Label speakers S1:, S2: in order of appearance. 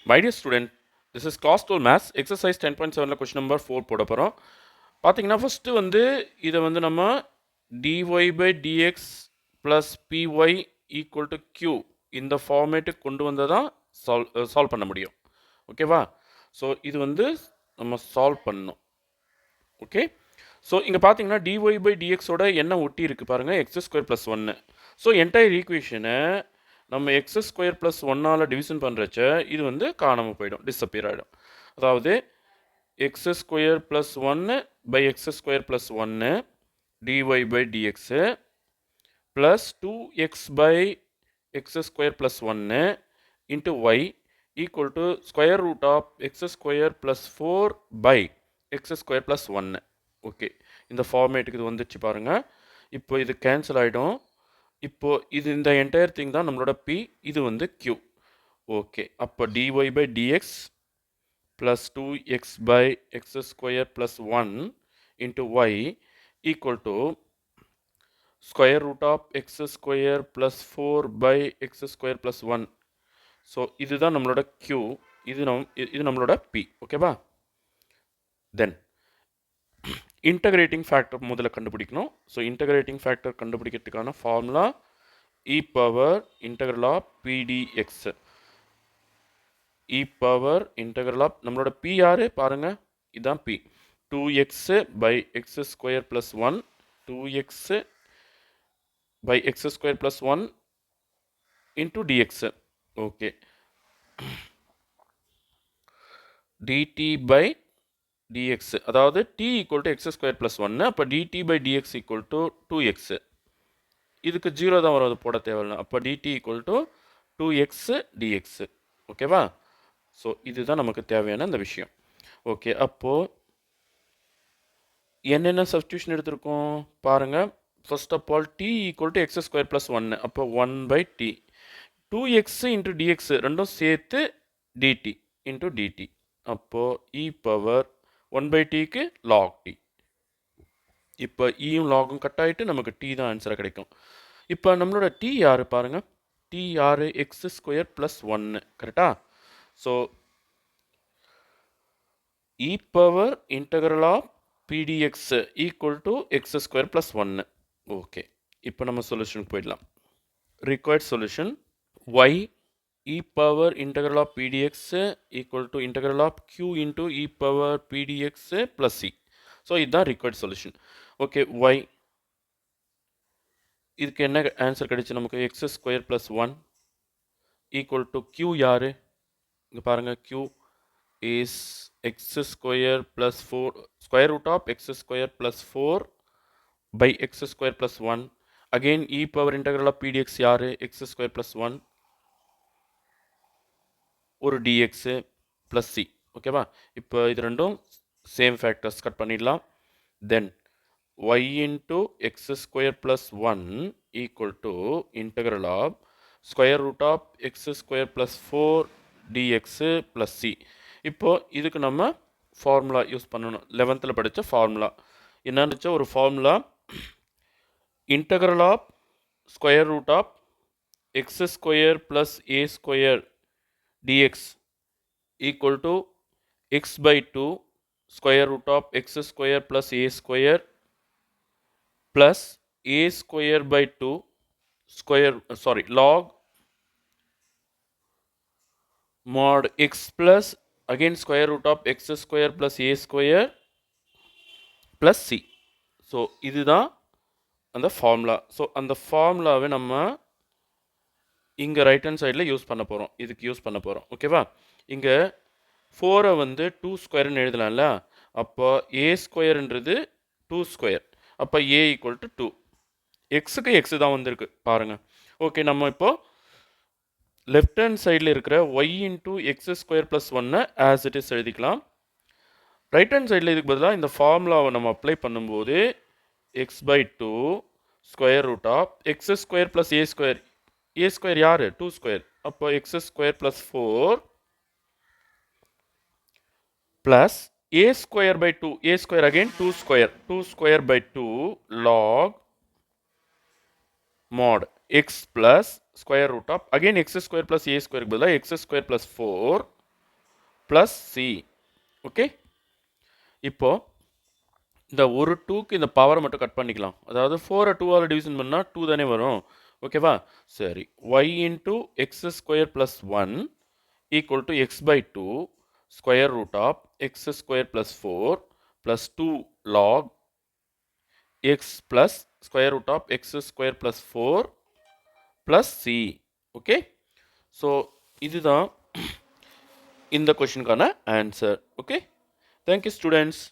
S1: My dear student, this is class 12 maths exercise 10.7 question number 4 போட போகிறோம். பார்த்தீங்கன்னா first வந்து இதை வந்து நம்ம dy by dx plus py equal to q இந்த ஃபார்மேட்டுக்கு கொண்டு வந்தால் தான் சால்வ் பண்ண முடியும். ஓகேவா? ஸோ இது வந்து நம்ம சால்வ் பண்ணணும். ஓகே, ஸோ இங்கே பார்த்தீங்கன்னா dy by dx ஓட என்ன ஒட்டி இருக்குது பாருங்கள், எக்ஸ் ஸ்கொயர் ப்ளஸ் ஒன்று. ஸோ என்டையர் ஈக்குவேஷனை நம்ம எக்ஸ் ஸ்கொயர் ப்ளஸ் ஒன்னால் டிவிஷன் பண்ணுறச்ச இது வந்து காணாமல் போயிடும், டிஸப்பியர் ஆகிடும். அதாவது எக்ஸ் ஸ்கொயர் ப்ளஸ் ஒன்று பை எக்ஸ் ஸ்கொயர் ப்ளஸ் ஒன்று DY by DX plus 2x by x square plus ஒன்று into Y equal to square root of X square plus 4 by x square plus ஒன்று. Okay, இந்த ஃபார்மேட்டுக்கு இது வந்துச்சு பாருங்கள். இப்போ இது கேன்சல் ஆகிடும். இப்போது இது இந்த என்டையர் திங் தான் நம்மளோட p, இது வந்து q. ஓகே, அப்போ dy by dx plus 2x by x square plus 1 into y equal to square root of x square plus 4 by x square plus 1. So இதுதான் நம்மளோட q, இது நம்மளோட p. ஓகேவா? தென் இன்டகிரேட்டிங் ஃபேக்டர் முதல்ல கண்டுபிடிக்கணும். ஸோ இன்டகிரேட்டிங் ஃபேக்டர் கண்டுபிடிக்கிறதுக்கான formula e power integral of pdx. e power integral of நம்மளோட p யாரு பாருங்க, இதுதான் p. 2x by x square plus 1 2x by x square plus 1 into dx. Okay, dt by dx, அதாவது t equal to x square plus 1, அப்போ dt by dx equal to 2x. இதுக்கு 0 தான் வரும், அது போட தேவையில்லை. அப்போ dt equal to 2x dx. ஓகேவா? ஸோ இதுதான் நமக்கு தேவையான இந்த விஷயம். ஓகே, அப்போது என்னென்ன சப்ஸ்டியூஷன் எடுத்திருக்கோம் பாருங்கள். First of all t equal to X square plus ஒன்று, அப்போ 1 by D. 2x into dx ரெண்டும் சேர்த்து dt இன்ட்டு டிடி. அப்போது இ பவர் 1 பை டிக்கு லாக் டி. இப்போ ஈயும் லாகும் கட் ஆகிட்டு நமக்கு டி தான் ஆன்சராக கிடைக்கும். இப்போ நம்மளோட டி யார் பாருங்கள், டி யார் எக்ஸ் ஸ்கொயர் ப்ளஸ் ஒன்று. கரெக்டா? So e power integral of pdx equal to x square plus 1. Okay, இப்போ நம்ம சொல்யூஷனுக்கு போயிடலாம். required solution y e power integral of pdx equal to integral of q into e power pdx plus c. So இதுதான் required solution. Okay, y இதுக்கு என்ன answer கிடைச்சு நமக்கு, X square plus 1 equal to q யார் இங்கே பாருங்கள், q is x square plus 4 square root of x square plus 4 by x square plus 1. Again e power integral of pdx யாரு, x square plus 1 ஒரு dx plus c. ஓகேவா? இப்போ இது ரெண்டும் same factors, cut பண்ணிடலாம். தென் y into x square plus 1 equal to integral of square root of x square plus 4 dx plus c. இப்போது இதுக்கு நம்ம ஃபார்முலா யூஸ் பண்ணணும். 11th படித்த ஃபார்முலா என்னன்னு ஒரு formula, integral of square root of X square plus A square DX equal to X by 2 square root of X square plus A square plus A square by 2 square log mod x plus again square root of x square plus a square plus c. So இதுதான் அந்த formula. So அந்த ஃபார்முலாவை நம்ம இங்கே right hand சைடில் use பண்ண போகிறோம், இதுக்கு யூஸ் பண்ண போகிறோம். ஓகேவா? இங்கே 4 வந்து 2 ஸ்கொயர்னு எழுதலாம்ல. அப்போ ஏ ஸ்கொயர்ன்றது 2 ஸ்கொயர், அப்போ ஏ ஈக்குவல் டு 2. எக்ஸுக்கு எக்ஸு தான் வந்திருக்கு பாருங்கள். ஓகே, நம்ம இப்போது லெஃப்ட் ஹேண்ட் சைடில் இருக்கிற y into X square plus ஒன்னை ஆஸ் இட் இஸ் எழுதிக்கலாம். ரைட் ஹேண்ட் சைடில் இதுக்கு பதிலாக இந்த ஃபார்முலாவை நம்ம அப்ளை பண்ணும்போது X by 2 square root of X square plus A square, A square யார் 2 ஸ்கொயர், அப்போ எக்ஸ் square plus 4 plus A square by 2, A square again 2 square by 2 log mod x plus square root of again x square plus a square பதிலாக x square plus 4 plus C. Okay, இப்போ இந்த ஒரு 2க்கு இந்த பவரை மட்டும் கட் பண்ணிக்கலாம். அதாவது 4 2ஆல் டிவிஷன் பண்ணால் 2 தானே வரும். ஓகேவா? சரி, y into X square plus 1 equal to X by 2 square root of X square plus 4 plus 2 log X plus square root of X square plus 4 plus C. Okay, so இதுதான் இந்த கொஷினுக்கான ஆன்சர். Okay, thank you students.